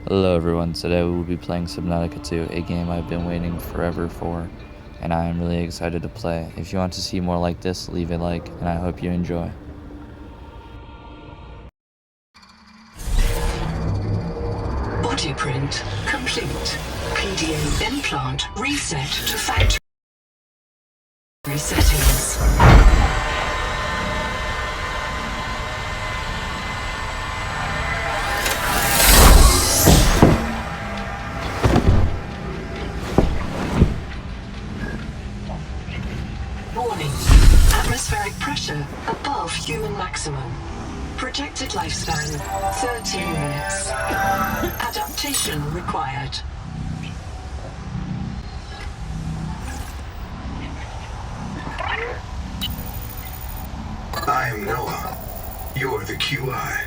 Hello everyone, today we will be playing Subnatica 2, a game I've been waiting forever for, and I am really excited to play. If you want to see more like this, leave a like, and I hope you enjoy. Body print complete. PDA implant reset to factory settings. Warning. Atmospheric pressure above human maximum. Projected lifespan 13 minutes. Adaptation required. I am Noah. You're the QI.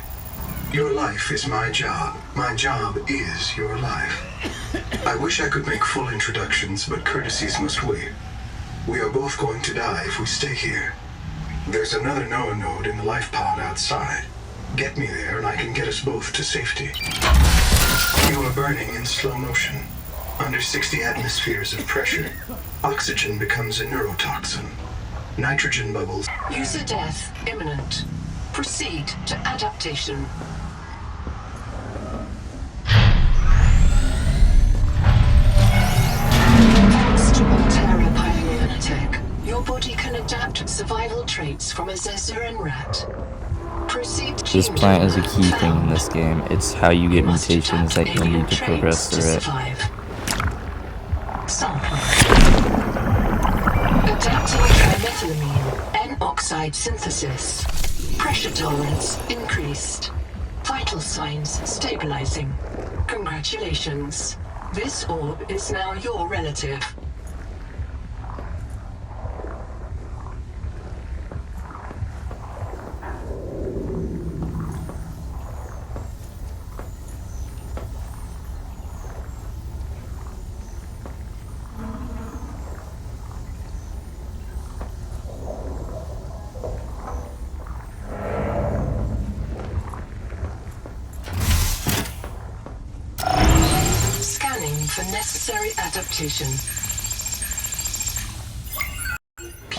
Your life is my job. My job is your life. I wish I could make full introductions, but courtesies must wait. We are both going to die if we stay here. There's another Noah node in the life pod outside. Get me there and I can get us both to safety. You are burning in slow motion. Under 60 atmospheres of pressure, oxygen becomes a neurotoxin. Nitrogen bubbles. User death imminent. Proceed to adaptation. Thanks to Altera Pioneer Tech, your body can adapt survival traits from a Zezuran rat. Proceed to This plant is a key thing in this game. It's how you get mutations that you need to progress through it. Sample. Adapting trimethylamine, N-oxide synthesis. Pressure tolerance increased. Vital signs stabilizing. Congratulations. This orb is now your relative. For necessary adaptation.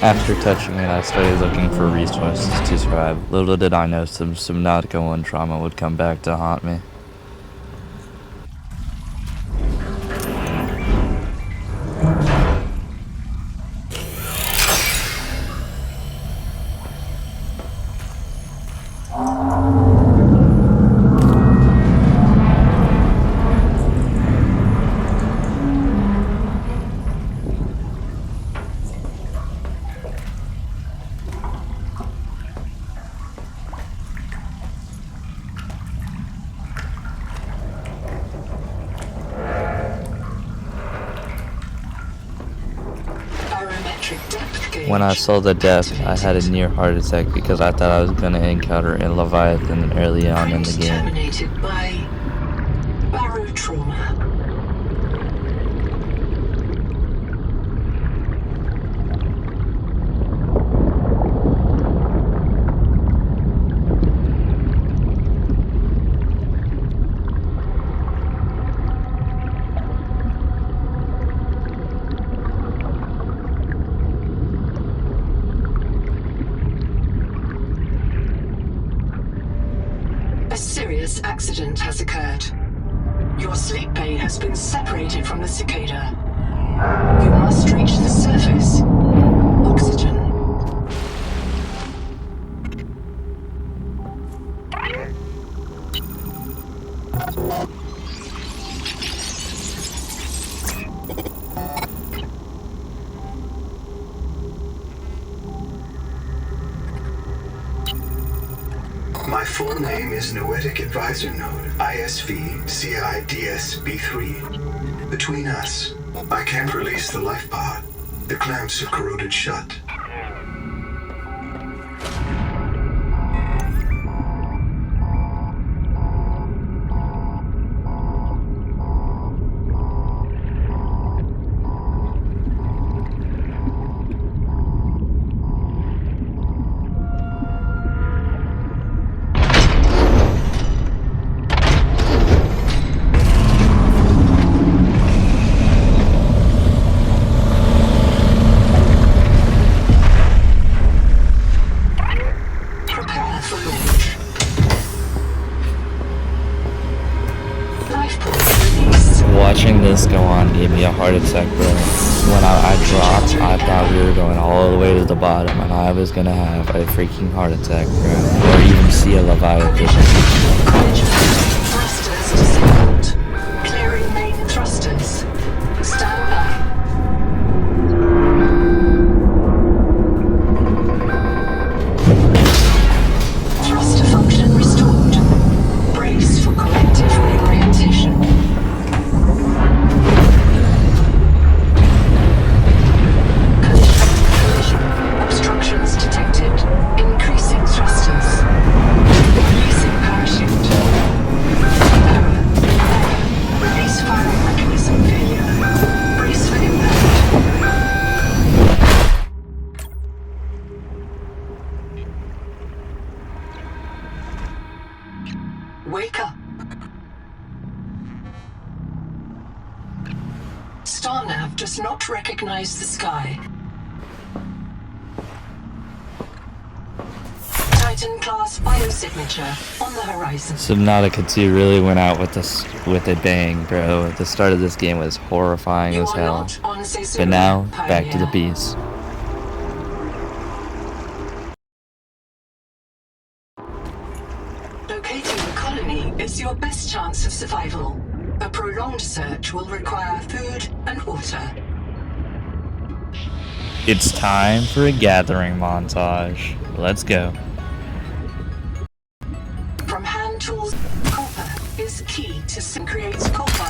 After touching it, I started looking for resources to survive. Little did I know some Subnatica 1 trauma would come back to haunt me. When I saw the death, I had a near heart attack because I thought I was going to encounter a Leviathan early on in the game. Terminated by barotrauma. A serious accident has occurred. Your sleep bay has been separated from the cicada. You must reach the surface. Oxygen. My full name is Noetic Advisor Node, ISV CIDSB3. Between us, I can't release the life pod. The clamps have corroded shut. this go on gave me a heart attack, bro. When I dropped, I thought we were going all the way to the bottom, and I was gonna have a freaking heart attack, bro. Or even see a Leviathan. Thrusters disabled. Clearing main thrusters. Stand by. Thruster function restored. Brace for collective reorientation. Collision. Obstructions detected. Increasing thrusters. Releasing parachute. Error. Release firing mechanism failure. Brace for impact. Wake up. Starnav does not recognize the sky. Titan-class biosignature on the horizon. Subnatica 2 really went out with a bang, bro. The start of this game was horrifying You as are hell. not on Caesarea, But now, back to the Pioneer. beast. Locating the colony is your best chance of survival. A prolonged search will require food and water. It's time for a gathering montage. Let's go. From hand tools, copper is key to creates copper.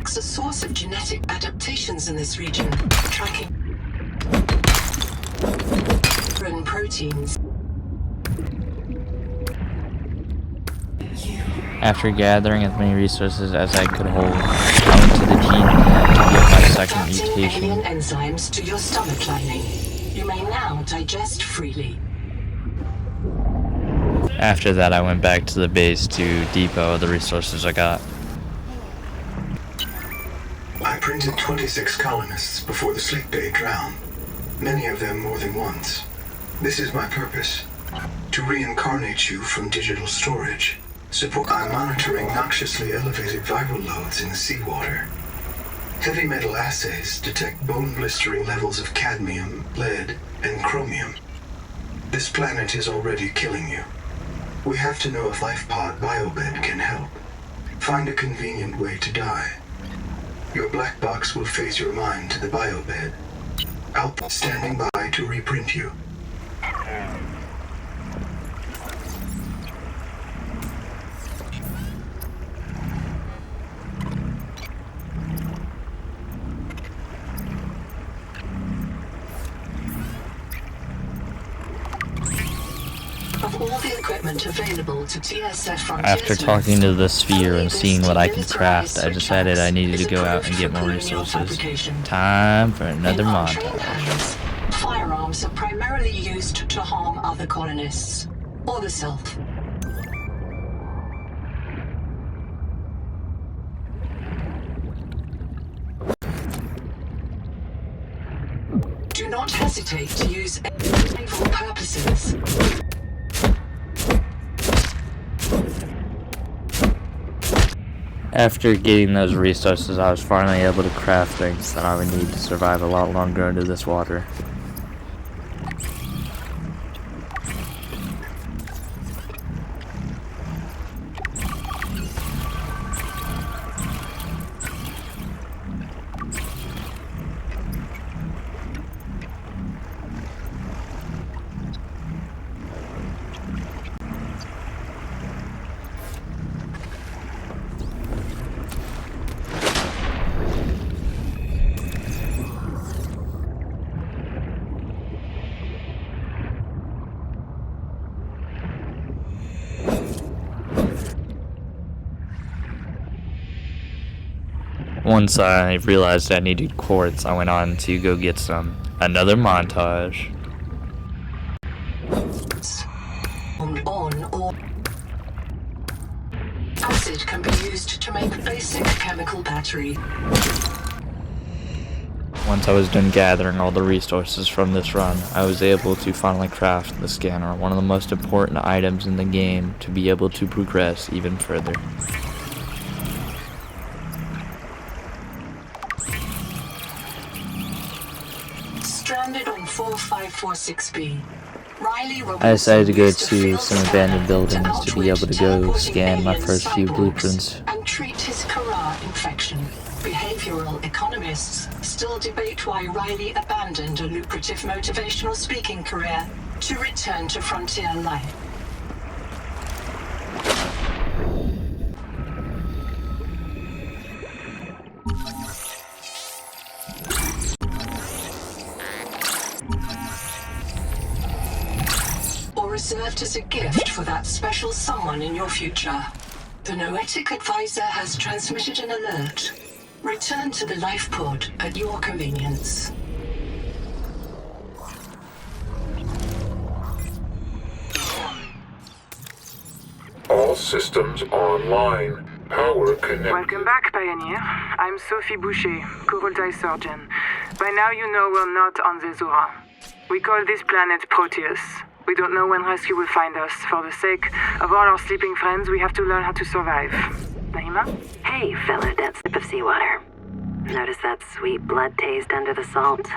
It's a source of genetic adaptations in this region, tracking proteins. After gathering as many resources as I could hold, I went to the gene plant to get my second Attracting mutation. alien enzymes to your stomach lining. You may now digest freely. After that, I went back to the base to depot the resources I got. I printed 26 colonists before the sleep bay drowned, many of them more than once. This is my purpose, to reincarnate you from digital storage. I'm monitoring noxiously elevated viral loads in the seawater. Heavy metal assays detect bone-blistering levels of cadmium, lead, and chromium. This planet is already killing you. We have to know if LifePod biobed can help. Find a convenient way to die. Your black box will phase your mind to the biobed. I'll be standing by to reprint you. Of all the equipment available to TSF Frontiers After talking to the sphere and seeing what I could militarized craft, I decided I needed to go out and get more resources. Time for another In untrained montage. hands, firearms are primarily used to harm other colonists, or the self. Do not hesitate to use evil purposes. After getting those resources, I was finally able to craft things that I would need to survive a lot longer under this water. Once I realized I needed quartz, I went on to go get some. Another montage. On or acid can be used to make basic chemical battery. Once I was done gathering all the resources from this run, I was able to finally craft the scanner, one of the most important items in the game to be able to progress even further. 4546B. Riley will I decided to go use the to field some scanner abandoned buildings to be able to go teleporting scan my alien first few cyborgs blueprints. and treat his Kara infection. Behavioral economists still debate why Riley abandoned a lucrative motivational speaking career to return to frontier life. Or reserved as a gift for that special someone in your future. The Noetic Advisor has transmitted an alert. Return to the life pod at your convenience. All systems online. Power connected. Welcome back, Pioneer. I'm Sophie Boucher, Kurultai surgeon. By now you know we're not on the Zora. We call this planet Proteus. We don't know when rescue will find us. For the sake of all our sleeping friends, we have to learn how to survive. Naima? Hey, fella, that sip of seawater. Notice that sweet blood taste under the salt?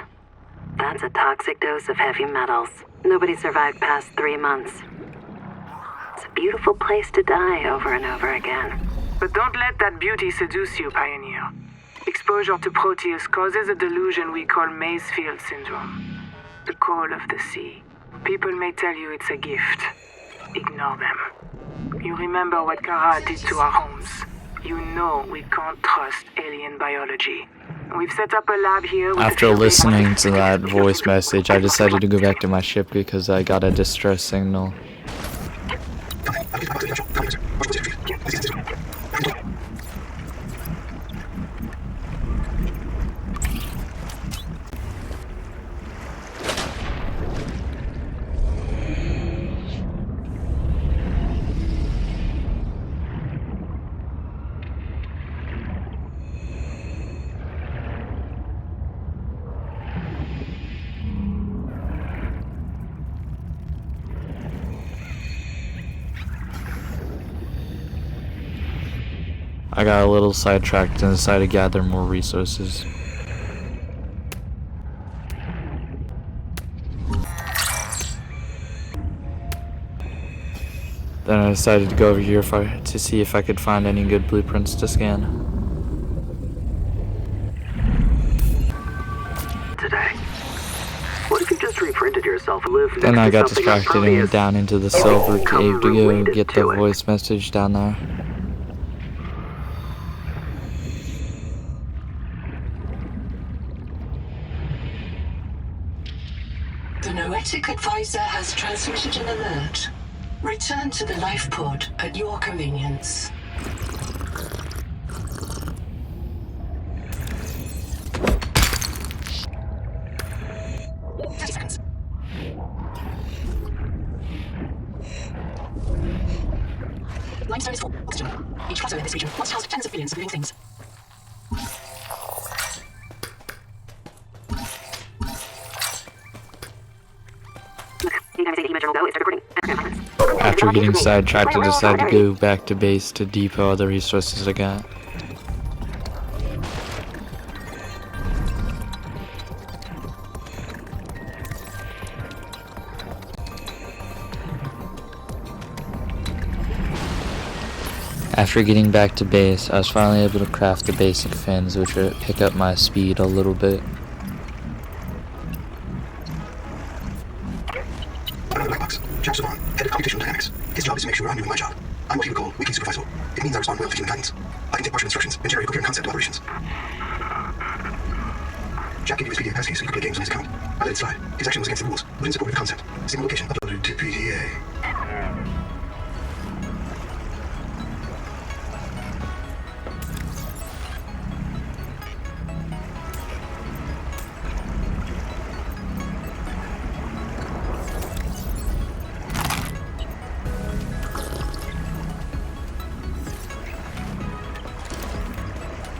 That's a toxic dose of heavy metals. Nobody survived past 3 months. It's a beautiful place to die over and over again. But don't let that beauty seduce you, Pioneer. Exposure to Proteus causes a delusion we call Mazefield Syndrome. The call of the sea. People may tell you it's a gift. Ignore them. You remember what Kara did to our homes. You know we can't trust alien biology. We've set up a lab here with After listening to that voice message, I decided to go back to my ship because I got a distress signal. I got a little sidetracked and decided to gather more resources. Then I decided to go over here to see if I could find any good blueprints to scan. Today. What if you just reprinted yourself and lived Then next I to got something distracted and obvious? went down into the silver cave to go related get the to it. voice message down there. The Noetic Advisor has transmitted an alert. Return to the life pod at your convenience. Seconds. Limestone is full. Oxygen. Each plateau in this region once housed tens of billions of living things. After getting sidetracked, I decided to go back to base to depot all the resources I got. After getting back to base, I was finally able to craft the basic fins, which would pick up my speed a little bit. Another black box. Jack Savon, head of computational dynamics. His job is to make sure I'm doing my job. I'm what he would call weekly supervisor. It means I respond well to human guidance. I can take partial instructions and generate a coherent concept of operations. Jack gave you his PDA passkey so you could play games on his account. I let it slide. His action was against the rules, but in support of the concept. Single location uploaded to PDA.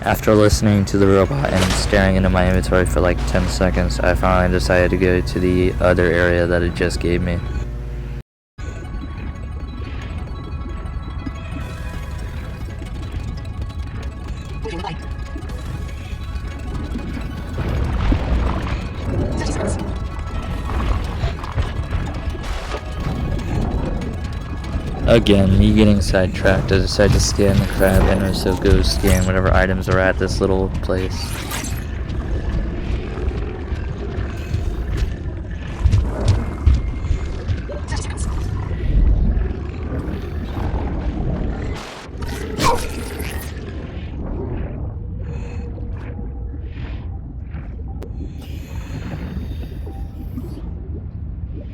After listening to the robot and staring into my inventory for like 10 seconds, I finally decided to go to the other area that it just gave me. Moving light. 30 seconds. Again, me getting sidetracked. I decided to scan the crab and also go scan whatever items are at this little place.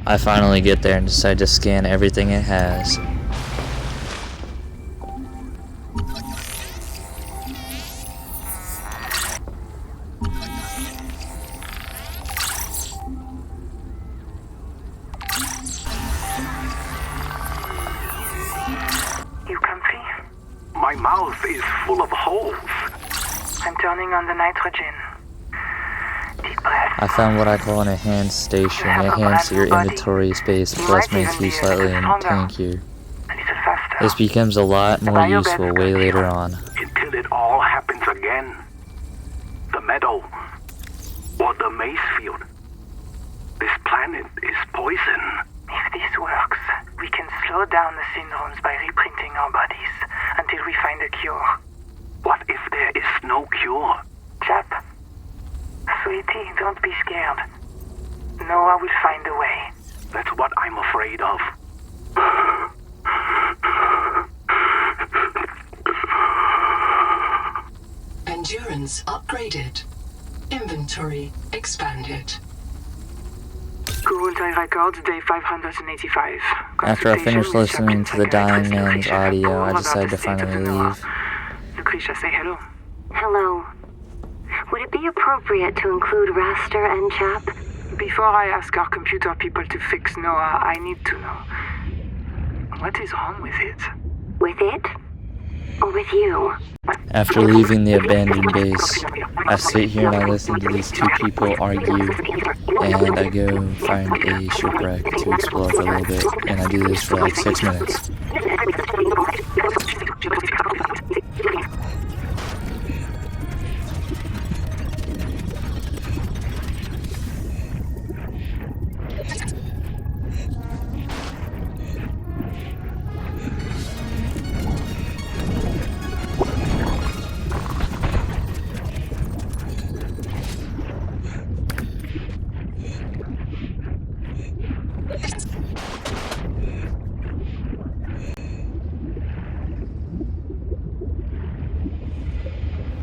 I finally get there and decide to scan everything it has. You comfy? My mouth is full of holes. I'm turning on the nitrogen. Deep breath. I found what I call an enhanced station. It enhances your inventory space plus makes you slightly tankier. A little faster. This becomes a lot more useful way later on. Until it all happens again. The meadow. Or the maze field. This planet is poison. If this works, we can slow down the syndromes by reprinting our bodies until we find a cure. What if there is no cure? Chap, sweetie, don't be scared. Noah will find a way. That's what I'm afraid of. Endurance upgraded. Inventory expanded. Google Time Records, day 585. After I finished listening to the dying man's audio, I decided to finally leave. Lucretia, say hello. Hello. Would it be appropriate to include Raster and Chap? Before I ask our computer people to fix Noah, I need to know. What is wrong with it? With it? Or with you? After leaving the abandoned base, I sit here and I listen to these two people argue, and I go find a shipwreck to explore for a little bit, and I do this for like 6 minutes.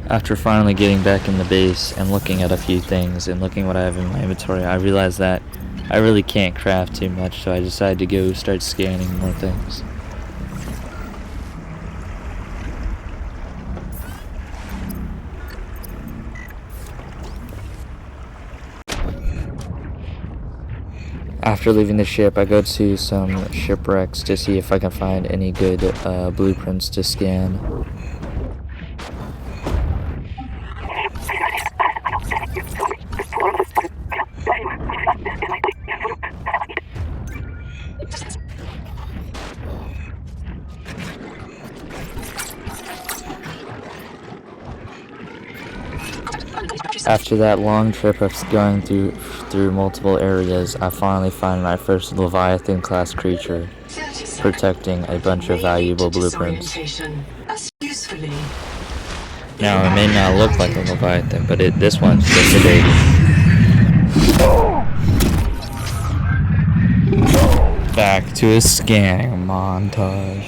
After finally getting back in the base and looking at a few things and looking what I have in my inventory, I realized that I really can't craft too much, so I decided to go start scanning more things. After leaving the ship, I go to some shipwrecks to see if I can find any good blueprints to scan. After that long trip of going through multiple areas, I finally find my first Leviathan-class creature, protecting a bunch of valuable blueprints. Now, it may not look like a Leviathan, but this one's just a baby. Back to a scanning montage.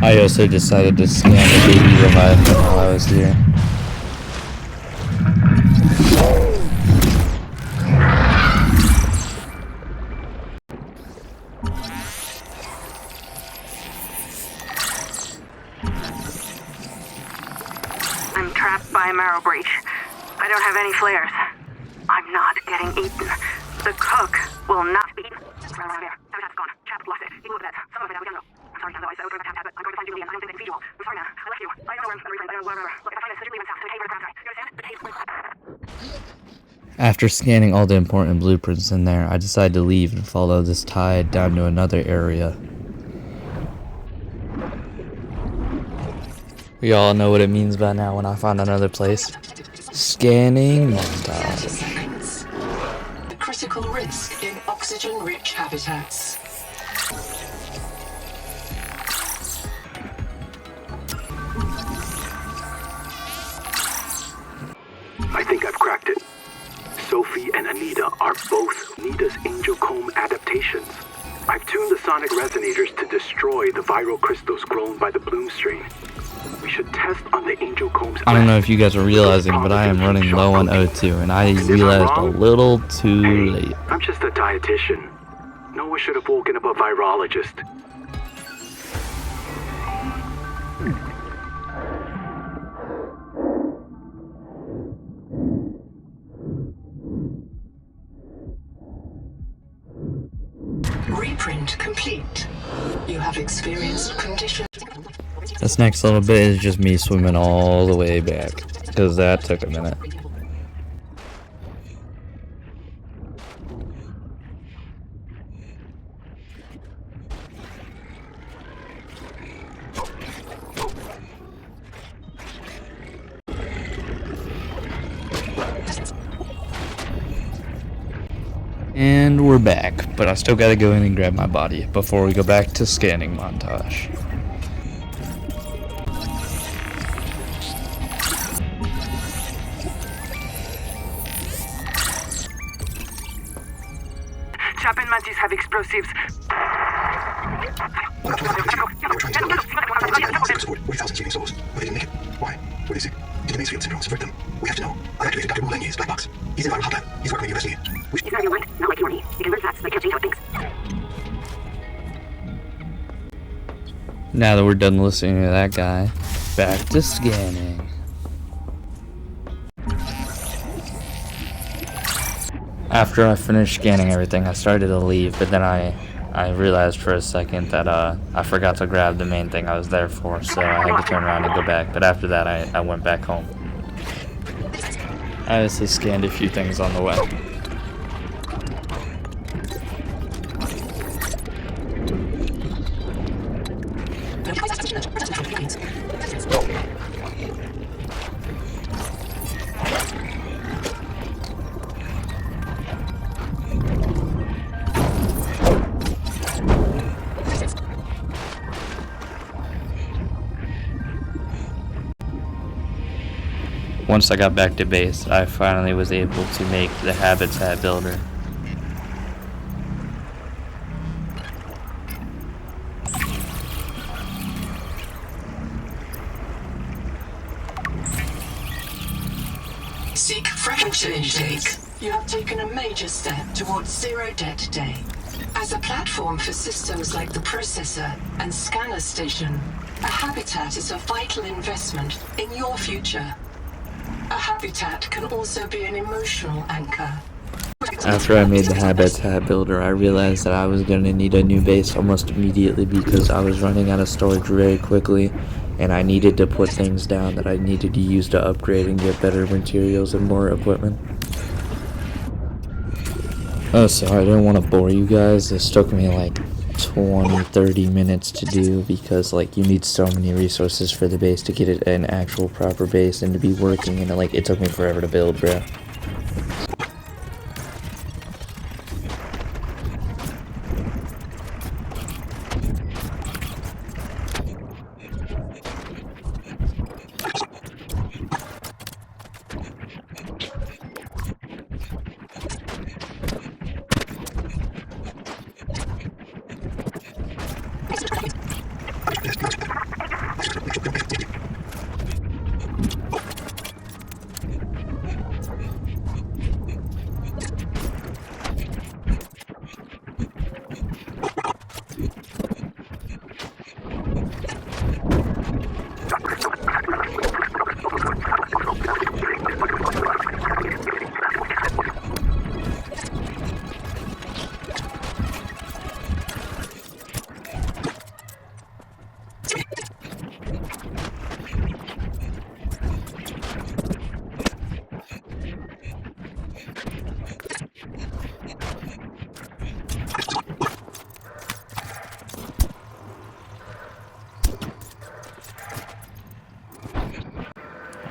I also decided to scan the baby Leviathan while I was here. I'm trapped by a marrow breach. I don't have any flares. I'm not getting eaten. The cook will not be eaten. Around there. Habitat's gone. Chap lost it. He moved that. Some of it out the window. sorry, otherwise I would go to the path, but I'm going to find Julian. I don't think it's feasible. I'm sorry, man. I left you. I don't know where I'm going. I don't know where. Look, if I find this, I didn't leave myself. So the cave where the crowd died. You understand? After scanning all the important blueprints in there, I decided to leave and follow this tide down to another area. We all know what it means by now when I find another place. Scanning montage. 30 seconds. The critical risk in oxygen-rich habitats. I think I've cracked it. Sophie and Anita are both Nita's Angel Comb adaptations. I've tuned the sonic resonators to destroy the viral crystals grown by the bloom strain. We should test on the Angel Comb's... I don't know if you guys are realizing, but I am running low on O2, and I realized a little too late. I'm just a dietitian. Noah should have woken up a virologist. Reprint complete. You have experienced conditions. This next little bit is just me swimming all the way back, because that took a minute. And we're back, but I still gotta go in and grab my body before we go back to scanning montage. Chap and Mantis have explosives. We're trying to support 40,000 sleeping souls, but they didn't make it. Why? Were they sick? Did the Maze Field syndrome subvert them? We have to know. I activated Dr. Moulenier's black box. He's in viral hot lab. He's working with the USD. He's not your mind, not like you or me. He converts fats, like can't change how it thinks. Now that we're done listening to that guy, back to scanning. After I finished scanning everything, I started to leave, but then I realized for a second that I forgot to grab the main thing I was there for, so I had to turn around and go back. But after that, I went back home. I also scanned a few things on the way. Once I got back to base, I finally was able to make the habitat builder. Seek fresh intake. You have taken a major step towards Zero Debt Day. As a platform for systems like the processor and scanner station, a habitat is a vital investment in your future. A habitat can also be an emotional anchor. After I made the habitat builder, I realized that I was going to need a new base almost immediately because I was running out of storage very quickly, and I needed to put things down that I needed to use to upgrade and get better materials and more equipment. Oh, sorry, I didn't want to bore you guys. This took me like 20-30 minutes to do because like you need so many resources for the base to get it an actual proper base and to be working, and like it took me forever to build, bro.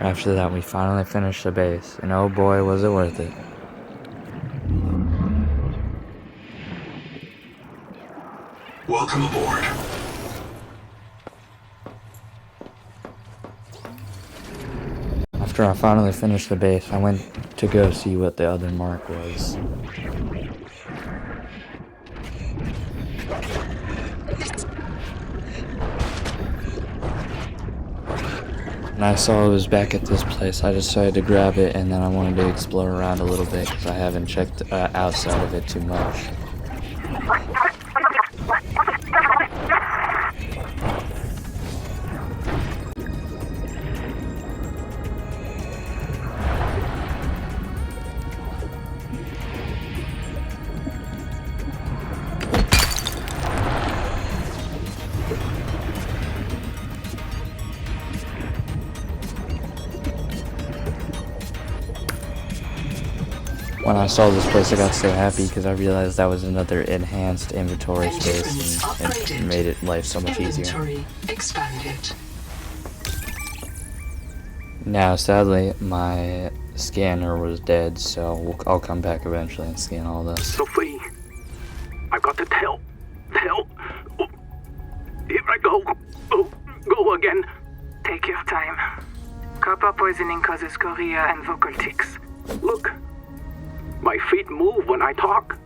After that, we finally finished the base, and oh boy, was it worth it. Welcome aboard. After I finally finished the base, I went to go see what the other mark was. And I saw it was back at this place. I decided to grab it, and then I wanted to explore around a little bit because I haven't checked outside of it too much. When I saw this place, I got so happy because I realized that was another enhanced inventory space, and it made it life so much easier. Inventory expanded. Now, sadly, my scanner was dead, so I'll come back eventually and scan all this. Sophie, I've got to tell. Oh, here I go. Oh, go again. Take your time. Copper poisoning causes chorea and vocal tics. Look, my feet move when I talk.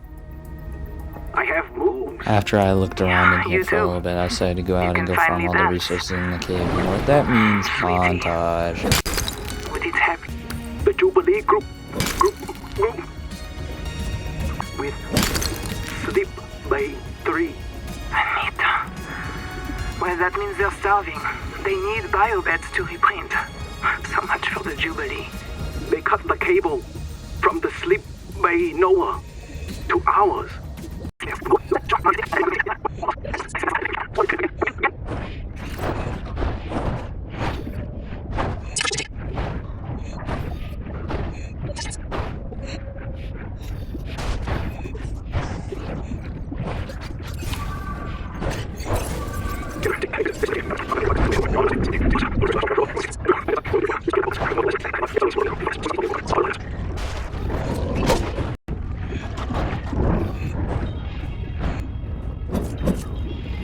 I have moves. After I looked around in here You for a too. little bit, I decided to go out and can go farm finally all the dance. resources in the cave. And what that means, montage. Would it happen? The Jubilee group. With Sleep Bay 3. Anita. Well, that means they're starving. They need biobeds to reprint. So much for the Jubilee. They cut the cable from the Sleep Bay Noah to ours.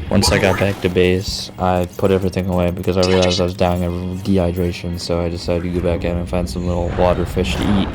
Once I got back to base, I put everything away because I realized I was dying of dehydration, so I decided to go back in and find some little water fish to eat.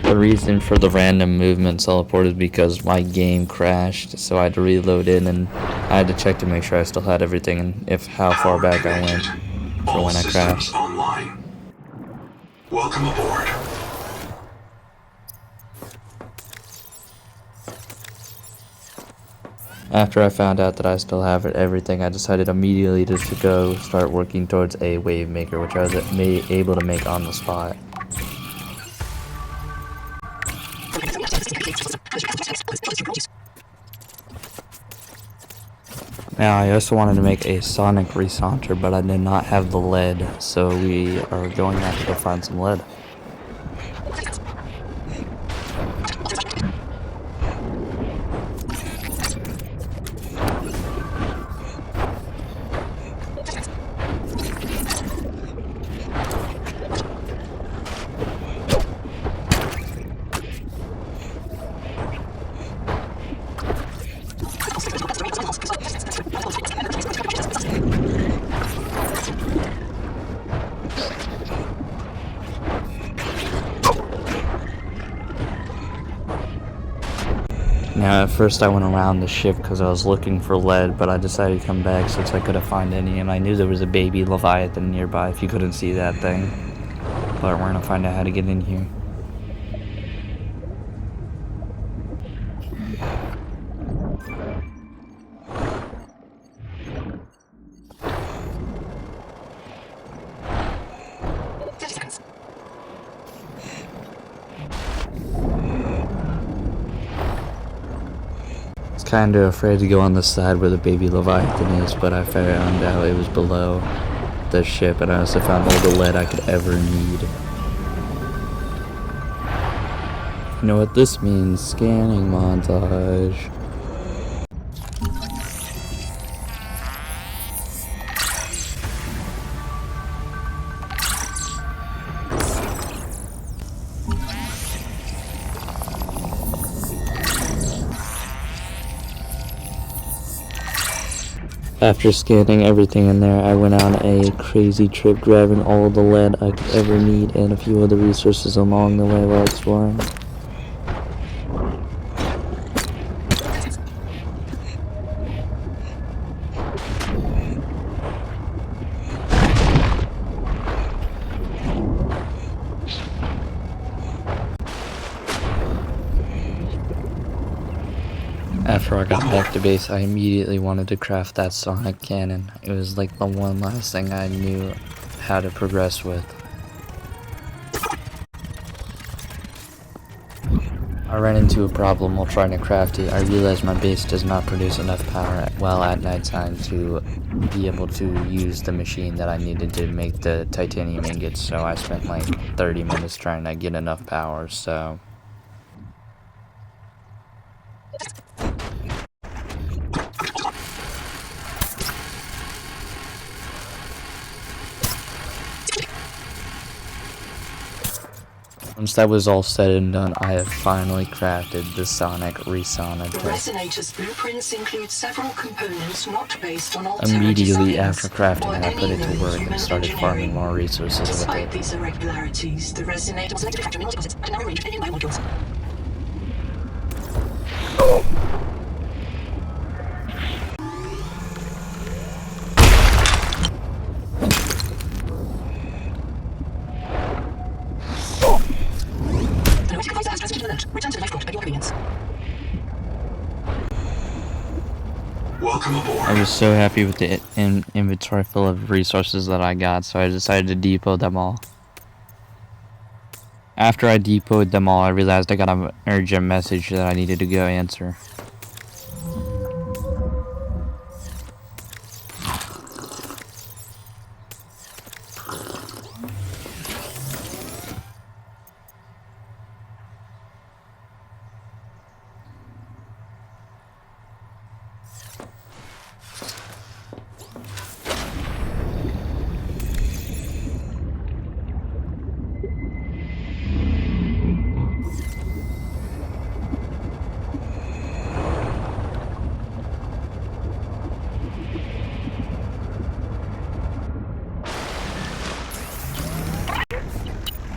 The reason for the random movement teleport is because my game crashed, so I had to reload in, and I had to check to make sure I still had everything and if how far back I went for All when I systems crashed. online. Welcome aboard. After I found out that I still have everything, I decided immediately just to go start working towards a wave maker, which I was able to make on the spot. Now, I also wanted to make a sonic resaunter, but I did not have the lead, so we are going to have to go find some lead. Now, at first I went around the ship because I was looking for lead, but I decided to come back since I couldn't find any, and I knew there was a baby Leviathan nearby if you couldn't see that thing. But we're gonna find out how to get in here. Kind of afraid to go on the side where the baby Leviathan is, but I found out it was below the ship, and I also found all the lead I could ever need. You know what this means? Scanning montage. After scanning everything in there, I went on a crazy trip grabbing all the lead I could ever need and a few other resources along the way while exploring. After I got back to base, I immediately wanted to craft that sonic cannon. It was like the one last thing I knew how to progress with. I ran into a problem while trying to craft it. I realized my base does not produce enough power well at nighttime to be able to use the machine that I needed to make the titanium ingots, so I spent like 30 minutes trying to get enough power, so... Once that was all said and done, I have finally crafted the Sonic Resonator. The resonator's blueprints include several components not based on Immediately after crafting it, I put it to work and started farming more resources with Despite it. these irregularities, the resonator was selected to factor deposits at a narrow range of alien biomodules. Return to the lifeboat at your convenience. Welcome aboard. I was so happy with the inventory full of resources that I got, so I decided to depot them all. After I depoted them all, I realized I got an urgent message that I needed to go answer.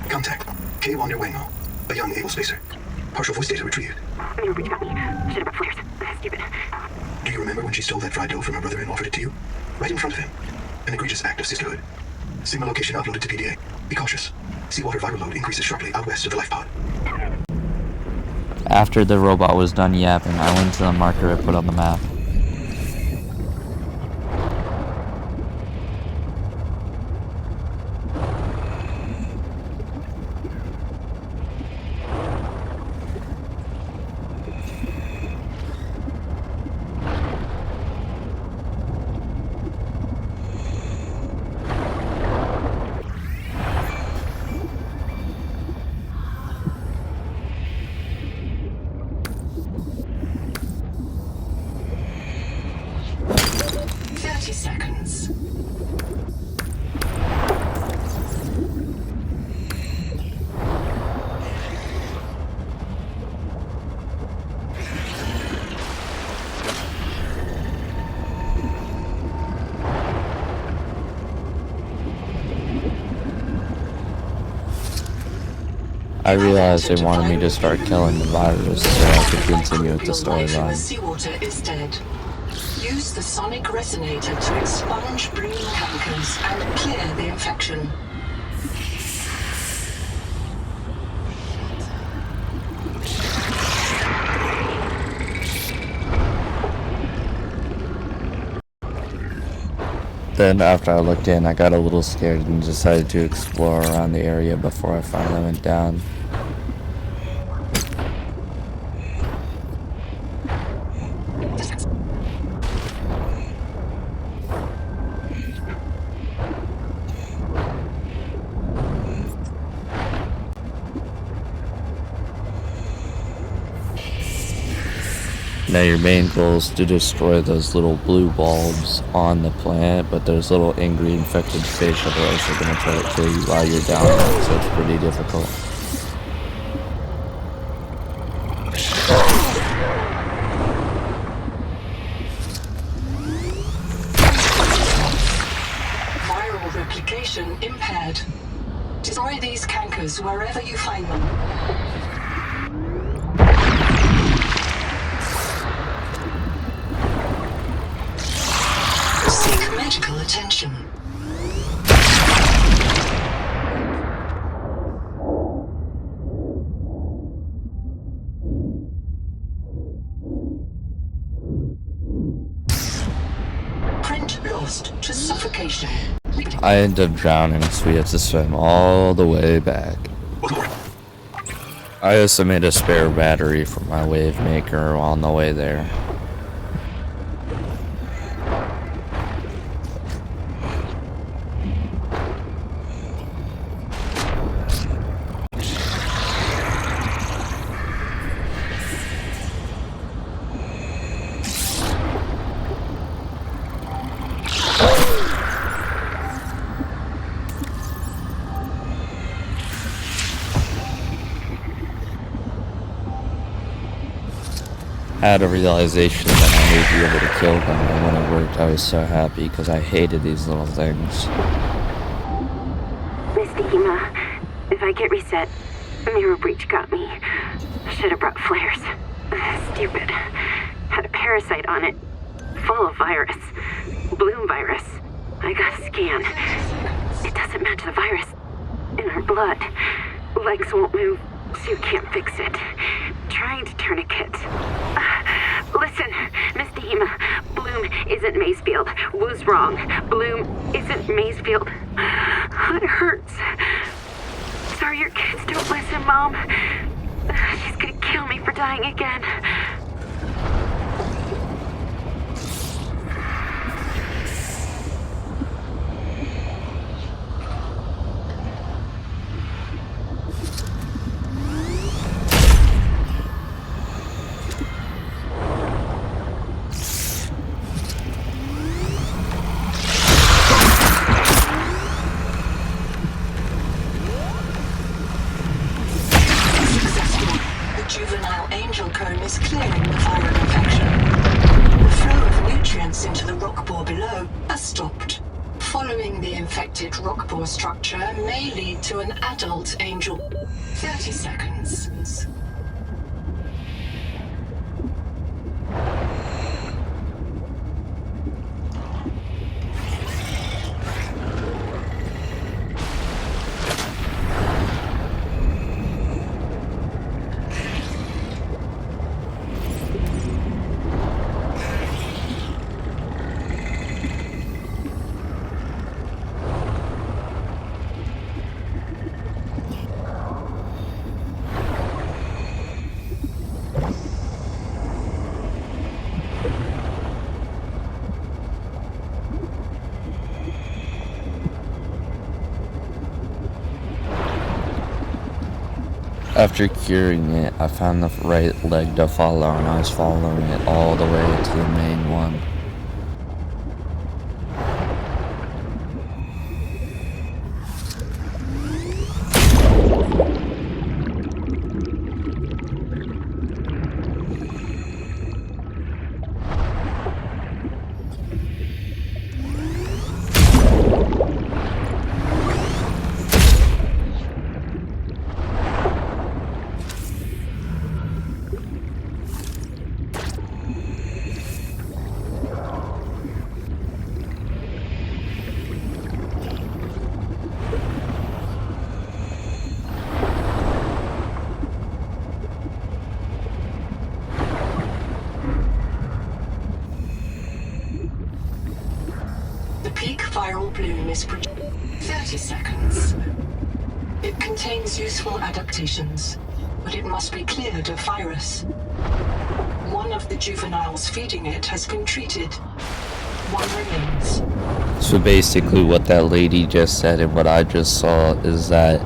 Contact. K1 near Waymo. A young able spacer. Partial voice data retrieved. You were reaching out me. Shit about flares. Stupid. Do you remember when she stole that fried dough from her brother and offered it to you? Right in front of him. An egregious act of sisterhood. Sigma location uploaded to PDA. Be cautious. Seawater viral load increases sharply out west of the life pod. After the robot was done yapping, I went to the marker I put on the map. Seconds. I realized they wanted me to start killing the virus so I could continue with the storyline. Seawater is dead. Use the sonic resonator to expunge breeding cankers and clear the infection. Then after I looked in, I got a little scared and decided to explore around the area before I finally went down. Now your main goal is to destroy those little blue bulbs on the plant, but there's little angry infected fish that are also going to try to kill you while you're down there, so it's pretty difficult. Viral replication impaired. Destroy these cankers wherever you find them. Seek medical attention. Print lost to suffocation. I end up drowning, so we have to swim all the way back. I also made a spare battery for my wave maker on the way there. I had a realization that I may be able to kill them, and when it worked, I was so happy because I hated these little things. Misty Ema, if I get reset, mirror breach got me. Should have brought flares. Stupid. Had a parasite on it, full of virus. Bloom virus. I got a scan. It doesn't match the virus in our blood. Legs won't move, so you can't fix it. Trying to tourniquet. Listen, Misty Ema, Bloom isn't Macefield. Was wrong. Bloom isn't Macefield. It hurts. Sorry your kids don't listen, Mom. She's gonna kill me for dying again. Juvenile angel comb is clearing the viral infection. The flow of nutrients into the rock bore below has stopped. Following the infected rock bore structure may lead to an adult angel. 30 seconds. After curing it, I found the right leg to follow, and I was following it all the way to the main one. Peak viral bloom is produced. 30 seconds. It contains useful adaptations, but it must be cleared of virus. One of the juveniles feeding it has been treated. One remains. So basically what that lady just said and what I just saw is that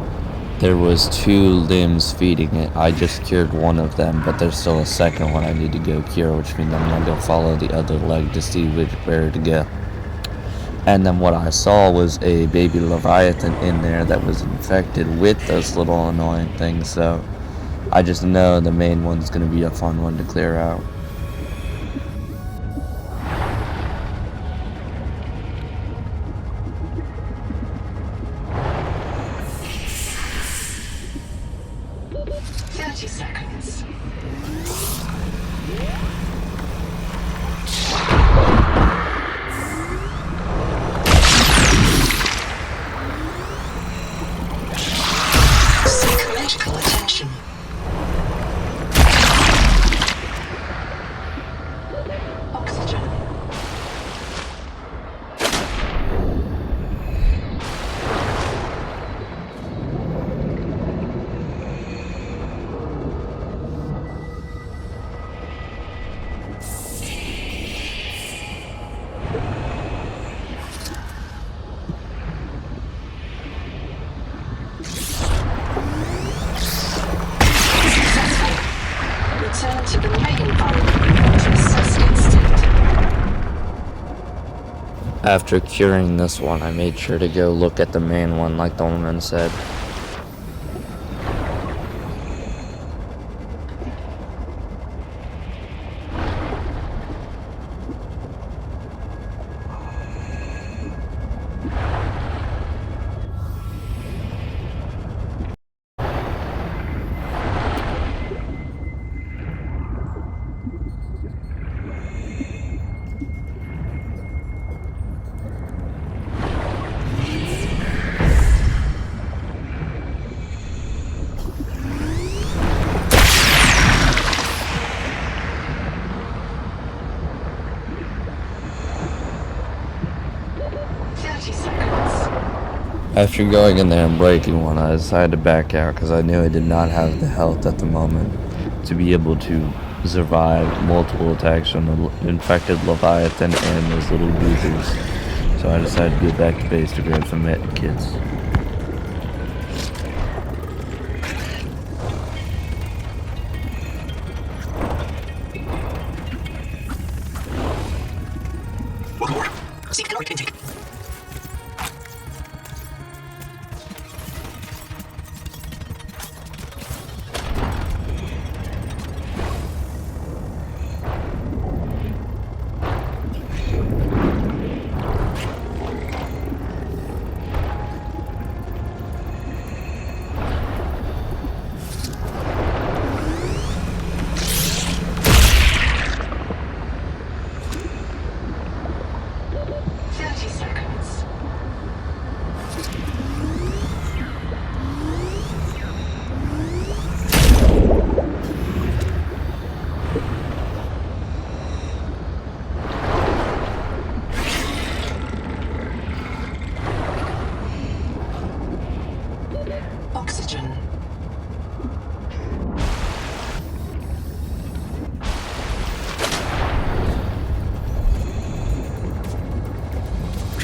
There was 2 limbs feeding it. I just cured one of them, but there's still a second one I need to go cure, which means I'm gonna go follow the other leg to see where to go. And then what I saw was a baby Leviathan in there that was infected with those little annoying things, so I just know the main one's gonna be a fun one to clear out. After curing this one, I made sure to go look at the main one like the woman said. After going in there and breaking one, I decided to back out because I knew I did not have the health at the moment to be able to survive multiple attacks from the infected Leviathan and those little goozers. So I decided to get back to base to grab some med kits.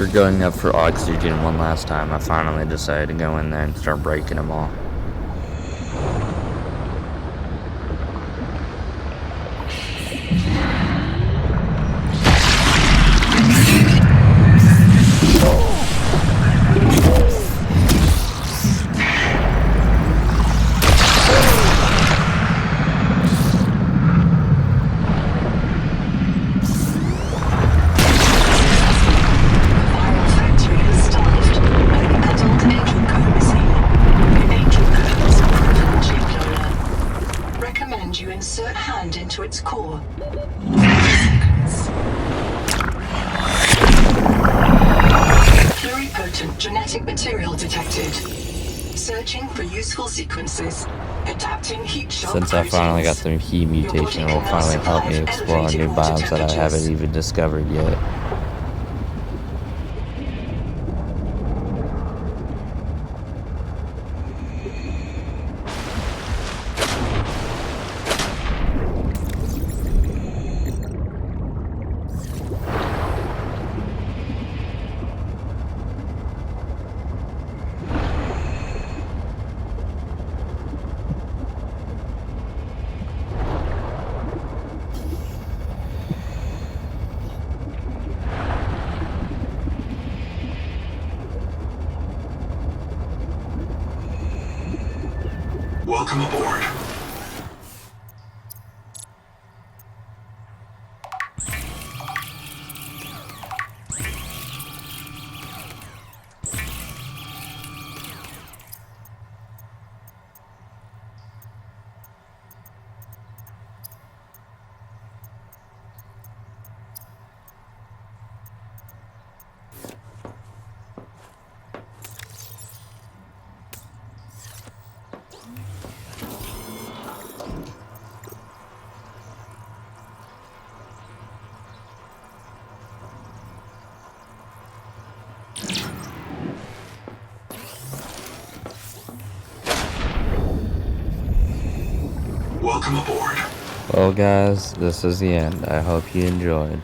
After going up for oxygen one last time, I finally decided to go in there and start breaking them all. Genetic material detected. Searching for useful sequences. Adapting heat shock Since I finally got the heat mutation, it will finally help me explore new biomes that I haven't even discovered yet. Welcome aboard. Welcome aboard. Well, guys, this is the end. I hope you enjoyed.